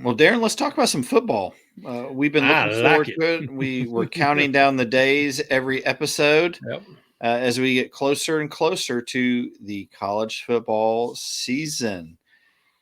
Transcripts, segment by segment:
Well, Darren, let's talk about some football. We've been I looking like forward it. to it. We're counting down the days every episode Yep. as we get closer and closer to the college football season.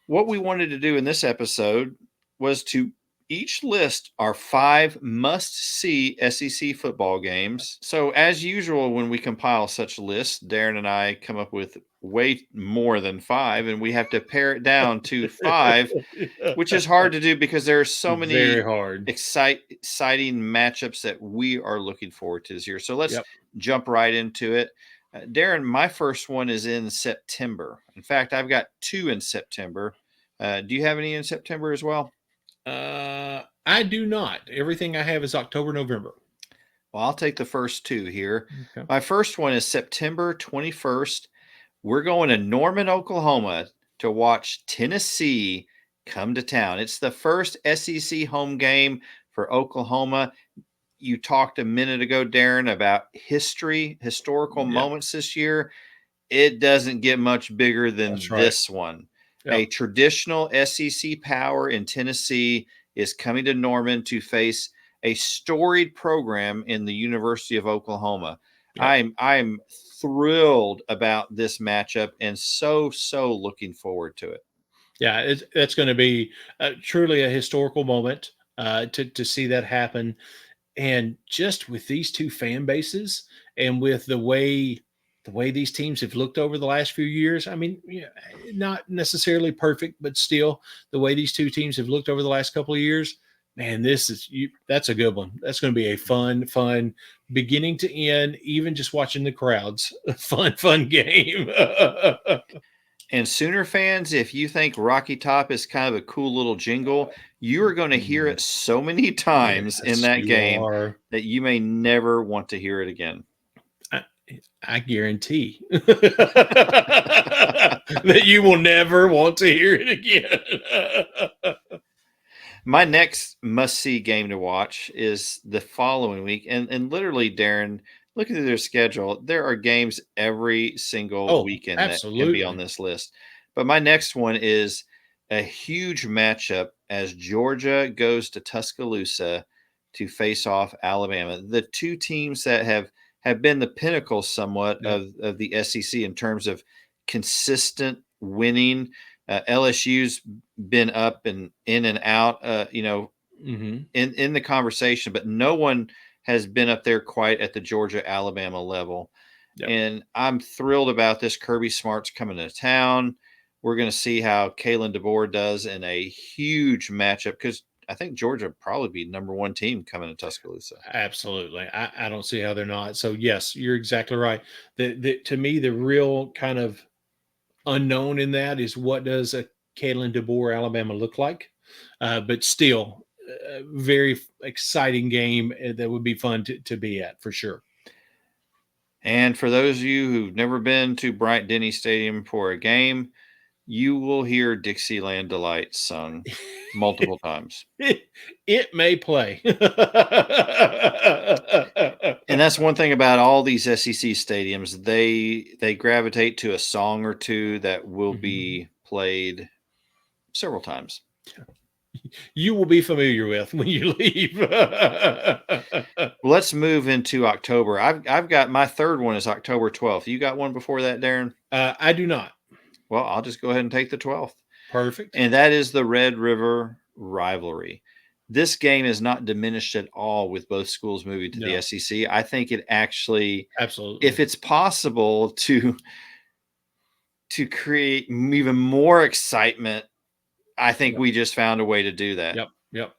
What we wanted to do in this episode was to each list our 5 must see SEC football games. So, as usual, when we compile such lists, Darren and I come up with way more than 5, and we have to pare it down to 5, which is hard to do because there are so Very many hard. exciting matchups that we are looking forward to this year. So, let's Yep. jump right into it. Darren, my first one is in September. In fact, I've got 2 in September. Do you have any in September as well? I do not. Everything I have is October, November. Well, I'll take the first 2 here. Okay. My first one is September 21st. We're going to Norman, Oklahoma to watch Tennessee come to town. It's the first SEC home game for Oklahoma. You talked a minute ago, Darren, about historical Yep. moments this year. It doesn't get much bigger than That's right. this one. Yep. A traditional SEC power in Tennessee is coming to Norman to face a storied program in the University of Oklahoma. Yep. I'm thrilled about this matchup and so looking forward to it. Yeah, that's going to be truly a historical moment to see that happen. And just with these two fan bases and with the way these teams have looked over the last few years, I mean, not necessarily perfect, but still the way these two teams have looked over the last couple of years, man, that's a good one. That's going to be a fun beginning to end, even just watching the crowds. Fun game. And Sooner fans, if you think Rocky Top is kind of a cool little jingle, you are going to hear it so many times in Yes, that you game are. that you may never want to hear it again. I guarantee that you will never want to hear it again. My next must-see game to watch is the following week, and literally, Darren, looking through their schedule, there are games every single Oh, weekend that can be on absolutely. this list. But my next one is a huge matchup as Georgia goes to Tuscaloosa to face off Alabama. The two teams that have been the pinnacle somewhat Yep. of the SEC in terms of consistent winning. LSU's been up and in and out, Mm-hmm. in the conversation, but no one has been up there quite at the Georgia Alabama level. Yep. And I'm thrilled about this. Kirby Smart's coming to town. We're going to see how Kalen DeBoer does in a huge matchup because I think Georgia will probably be number 1 team coming to Tuscaloosa. Absolutely. I don't see how they're not. So yes, you're exactly right. To me, the real kind of unknown in that is what does a Kalen DeBoer Alabama look like? But still, very exciting game that would be fun to be at for sure. And for those of you who've never been to Bryant Denny Stadium for a game, you will hear Dixieland Delight sung multiple times. It may play. And that's one thing about all these SEC stadiums. They gravitate to a song or two that will be played several times. You will be familiar with when you leave. Let's move into October. I've got my third one is October 12th. You got one before that, Darren? I do not. Well, I'll just go ahead and take the 12th. Perfect. And that is the Red River rivalry. This game is not diminished at all with both schools moving to the No. SEC. I think it actually, Absolutely. if it's possible to create even more excitement, I think we just found a way to do that. Yep.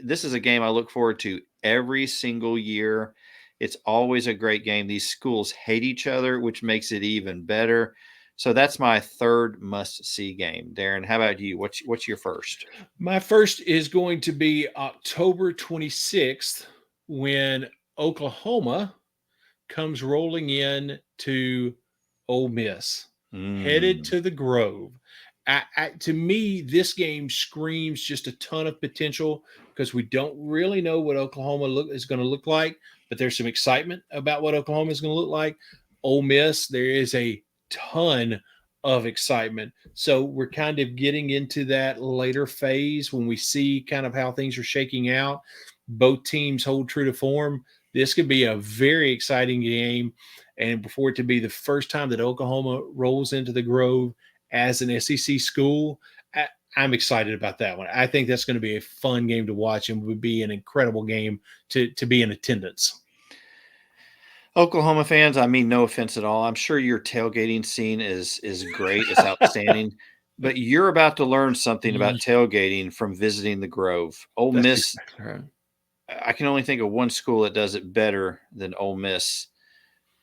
This is a game I look forward to every single year. It's always a great game. These schools hate each other, which makes it even better. So that's my third must-see game. Darren, how about you? What's your first? My first is going to be October 26th when Oklahoma comes rolling in to Ole Miss, headed to the Grove. To me, this game screams just a ton of potential because we don't really know what Oklahoma is going to look like, but there's some excitement about what Oklahoma is going to look like. Ole Miss, there is a ton of excitement. So we're kind of getting into that later phase when we see kind of how things are shaking out. Both teams hold true to form. This could be a very exciting game. And before it to be the first time that Oklahoma rolls into the Grove as an SEC school, I'm excited about that one. I think that's going to be a fun game to watch and would be an incredible game to be in attendance. Oklahoma fans, I mean no offense at all. I'm sure your tailgating scene is great. It's outstanding. But you're about to learn something about tailgating from visiting the Grove. Ole That's Miss, exactly right. I can only think of one school that does it better than Ole Miss,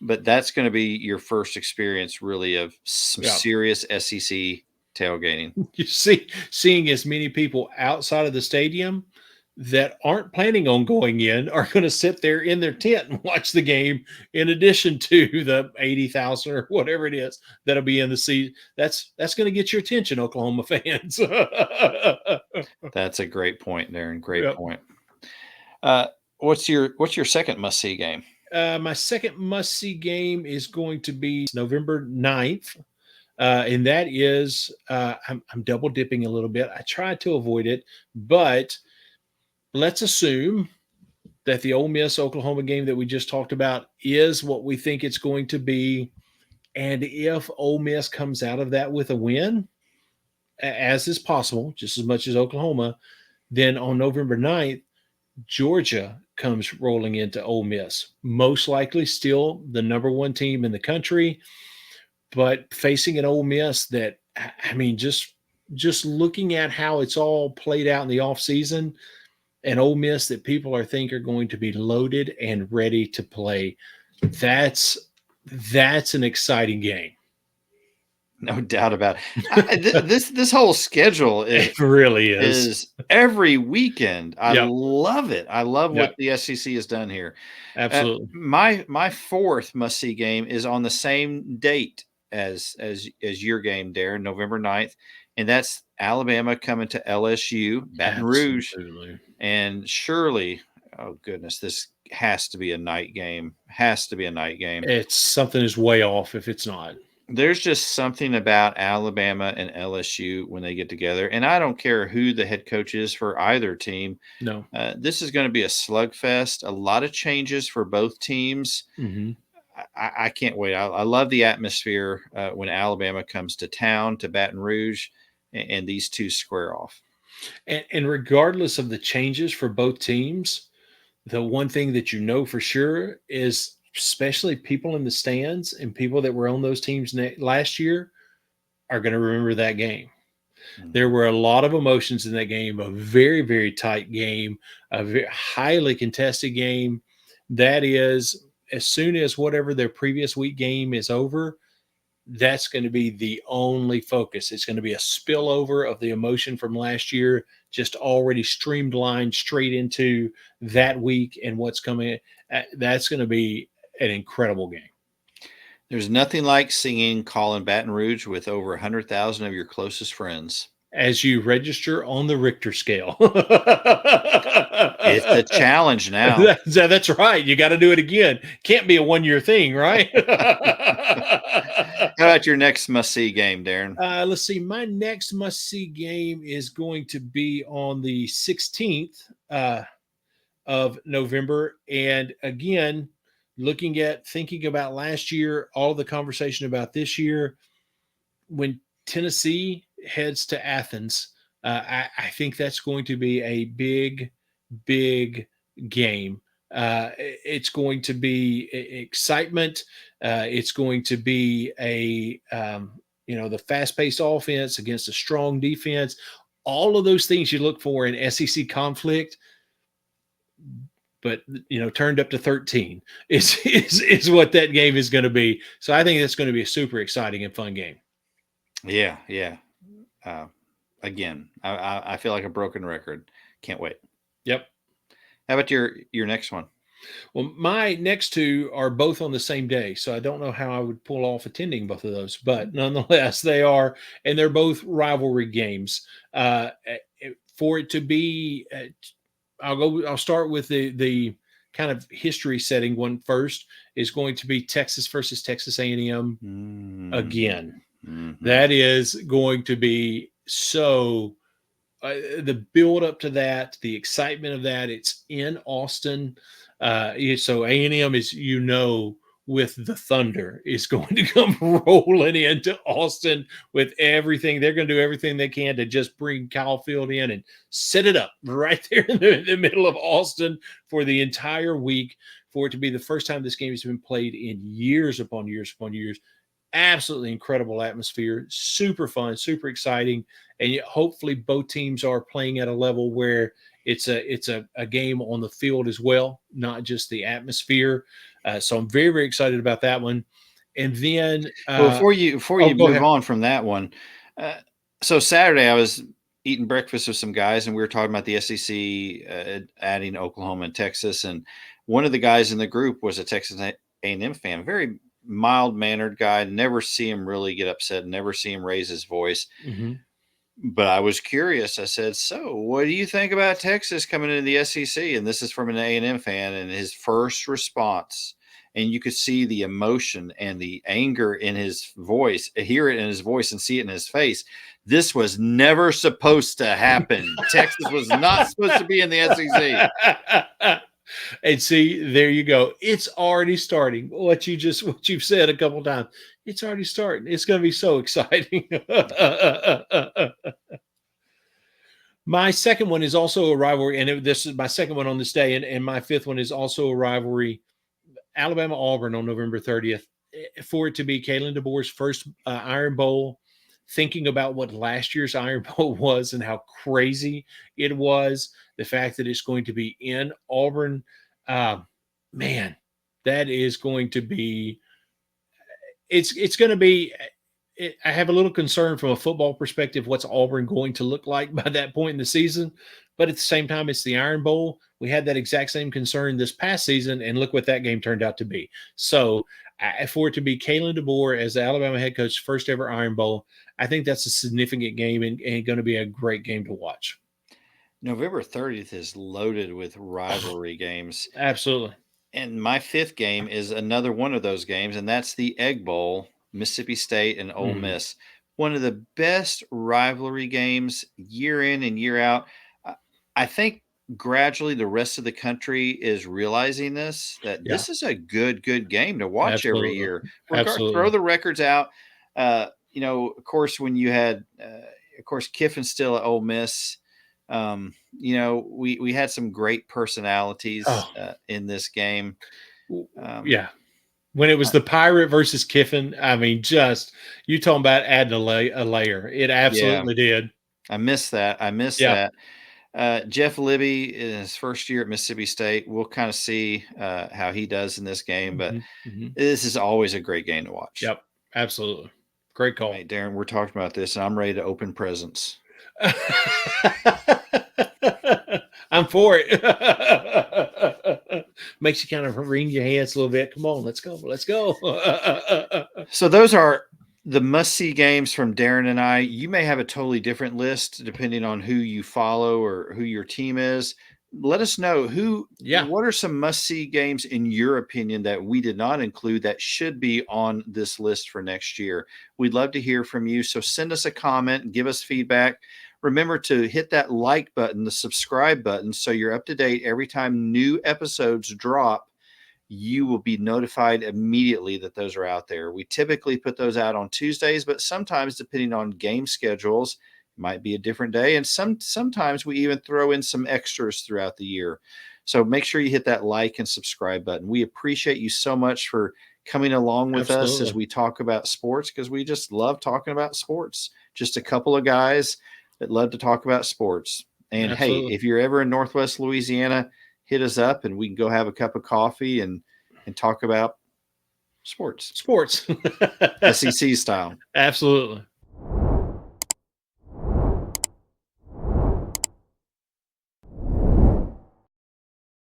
but that's going to be your first experience really of some Yeah. serious SEC tailgating. You see, seeing as many people outside of the stadium that aren't planning on going in are going to sit there in their tent and watch the game in addition to the 80,000 or whatever it is that'll be in the seat. That's going to get your attention, Oklahoma fans. That's a great point, Darren. Great Yep. point. What's your second must see game? My second must see game is going to be November 9th. And that is, I'm double dipping a little bit. I tried to avoid it, but let's assume that the Ole Miss Oklahoma game that we just talked about is what we think it's going to be. And if Ole Miss comes out of that with a win, as is possible, just as much as Oklahoma, then on November 9th, Georgia comes rolling into Ole Miss. Most likely still the number one team in the country, but facing an Ole Miss that, I mean, just looking at how it's all played out in the offseason, an Ole Miss that people are going to be loaded and ready to play. That's an exciting game. No doubt about it. This whole schedule It really is. is every weekend. I Yep. love it. I love what Yep. the SEC has done here. Absolutely. My fourth must see game is on the same date as your game, Darren, November 9th, and that's Alabama coming to LSU, Baton Rouge, Absolutely. and surely, oh goodness, this has to be a night game. Has to be a night game. It's something is way off if it's not. There's just something about Alabama and LSU when they get together, and I don't care who the head coach is for either team. No. This is going to be a slugfest. A lot of changes for both teams. Mm-hmm. I can't wait. I love the atmosphere when Alabama comes to town, to Baton Rouge, and these two square off. And regardless of the changes for both teams, the one thing that you know for sure is, especially people in the stands and people that were on those teams last year, are going to remember that game. Mm-hmm. There were a lot of emotions in that game, a very, very tight game, a very highly contested game. That is, as soon as whatever their previous week game is over, that's going to be the only focus. It's going to be a spillover of the emotion from last year, just already streamlined straight into that week and what's coming. That's going to be an incredible game. There's nothing like singing "Call Baton Rouge" with over 100,000 of your closest friends. As you register on the Richter scale. It's a challenge now. That's right. You got to do it again. Can't be a one-year thing, right? How about your next must-see game, Darren? Let's see. My next must-see game is going to be on the 16th of November. And again, thinking about last year, all the conversation about this year, when Tennessee heads to Athens, I think that's going to be a big, big game. It's going to be excitement. It's going to be the fast-paced offense against a strong defense. All of those things you look for in SEC conflict, but turned up to 13 is what that game is going to be. So I think that's going to be a super exciting and fun game. Yeah. Again, I feel like a broken record. Can't wait. Yep. How about your next one? Well, my next two are both on the same day, so I don't know how I would pull off attending both of those, but nonetheless, they are, and they're both rivalry games. For it to be, I'll start with the kind of history setting one first is going to be Texas versus Texas A&M again. Mm-hmm. That is going to be so the build up to that, the excitement of that. It's in Austin, so A&M is with the Thunder is going to come rolling into Austin with everything. They're going to do everything they can to just bring Kyle Field in and set it up right there in the middle of Austin for the entire week, for it to be the first time this game has been played in years upon years upon years. Absolutely incredible atmosphere, super fun, super exciting, and yet hopefully both teams are playing at a level where it's a game on the field as well, not just the atmosphere. So I'm very, very excited about that one. And then Well, before you go move ahead. on from that one, so Saturday I was eating breakfast with some guys, and we were talking about the SEC adding Oklahoma and Texas, and one of the guys in the group was a Texas A&M fan, very mild mannered guy. Never see him really get upset. Never see him raise his voice. Mm-hmm. But I was curious. I said, "So, what do you think about Texas coming into the SEC?" And this is from an A&M fan, and his first response, and you could see the emotion and the anger in his voice, hear it in his voice, and see it in his face. This was never supposed to happen. Texas was not supposed to be in the SEC. And see, there you go. It's already starting. What you've said a couple times. It's already starting. It's going to be so exciting. My second one is also a rivalry, and this is my second one on this day, and my fifth one is also a rivalry. Alabama-Auburn on November 30th. For it to be Kalen DeBoer's first Iron Bowl, thinking about what last year's Iron Bowl was and how crazy it was, the fact that it's going to be in Auburn, man, that is going to be it's going to be I have a little concern from a football perspective what's Auburn going to look like by that point in the season, but at the same time it's the Iron Bowl. We had that exact same concern this past season, and look what that game turned out to be. So for it to be Kalen DeBoer as the Alabama head coach, first ever Iron Bowl, I think that's a significant game and going to be a great game to watch. November 30th is loaded with rivalry games. Absolutely. And my fifth game is another one of those games, and that's the Egg Bowl, Mississippi State and Ole Miss. One of the best rivalry games year in and year out. I think gradually the rest of the country is realizing that this is a good game to watch every year. Throw the records out. Of course, when you had, of course, Kiffin still at Ole Miss. We had some great personalities in this game. When it was the Pirate versus Kiffin, I mean, just you talking about adding a layer. It absolutely did. I miss that. That. Jeff Libby in his first year at Mississippi State. We'll kind of see how he does in this game, but this is always a great game to watch. Yep, absolutely. Great call. Right, Darren, we're talking about this, and I'm ready to open presents. I'm for it. Makes you kind of wring your hands a little bit. Come on, let's go. So those are the must-see games from Darren and I. You may have a totally different list depending on who you follow or who your team is. Let us know what are some must-see games in your opinion that we did not include that should be on this list for next year. We'd love to hear from you. So send us a comment and give us feedback. Remember to hit that like button, the subscribe button, so you're up to date every time new episodes drop. You will be notified immediately that those are out there. We typically put those out on Tuesdays, but sometimes depending on game schedules, it might be a different day. And sometimes we even throw in some extras throughout the year. So make sure you hit that like and subscribe button. We appreciate you so much for coming along with us as we talk about sports, because we just love talking about sports. Just a couple of guys that love to talk about sports. And hey, if you're ever in Northwest Louisiana, hit us up and we can go have a cup of coffee and talk about sports. SEC style. Absolutely.